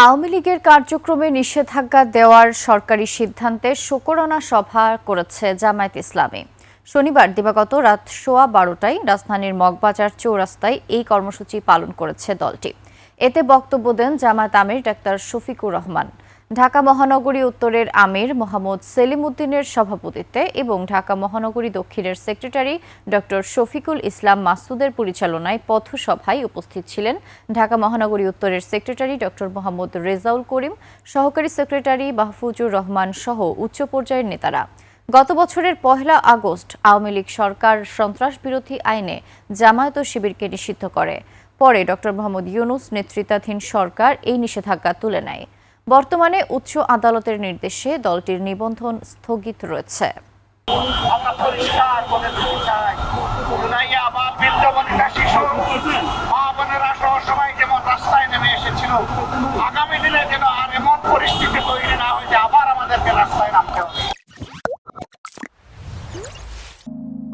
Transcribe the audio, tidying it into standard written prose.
আওয়ামী লীগের কার্যক্রমে নিষেধাজ্ঞা দেওয়ার সরকারি সিদ্ধান্তে শোকরানা সভা করেছে জামায়াত ইসলামী। শনিবার দিবাগত রাত 12:15টায় রাজধানীর মগবাজার চৌরাস্তায় এই কর্মসূচি পালন করেছে দলটি। এতে বক্তব্য দেন জামায়াত আমির ডাক্তার শফিকুর রহমান। ঢাকা মহানগরী উত্তরের আমির মোহাম্মদ সেলিম উদ্দিনের সভাপতিত্বে এবং ঢাকা মহানগরী দক্ষিণের সেক্রেটারি ডক্টর শফিকুল ইসলাম মাসুদের পরিচালনায় পথসভায় উপস্থিত ছিলেন ঢাকা মহানগরী উত্তরের সেক্রেটারি ডক্টর মোহাম্মদ রেজাউল করিম, সহকারী সেক্রেটারি মাহফুজুর রহমান সহ উচ্চ পর্যায়ের নেতারা। গত বছরের 1 আগস্ট আওয়ামী লীগ সরকার সন্ত্রাস বিরোধী আইনে জামায়াত ও শিবিরকে নিষিদ্ধ করে। পরে ডক্টর মোহাম্মদ ইউনূস নেতৃত্বাধীন সরকার এই নিষেধাজ্ঞা তুলে নেয়। বর্তমানে উচ্চ আদালতের নির্দেশে দলটির নিবন্ধন স্থগিত রয়েছে। আমরা পরিষ্কার করে দিতে চাই, নাইয়া বা বৃদ্ধবনিতা শিশু মা বোনেরা সহ সবাই যেমন রাস্তায় নেমে এসেছিল, আগামী দিনে যেন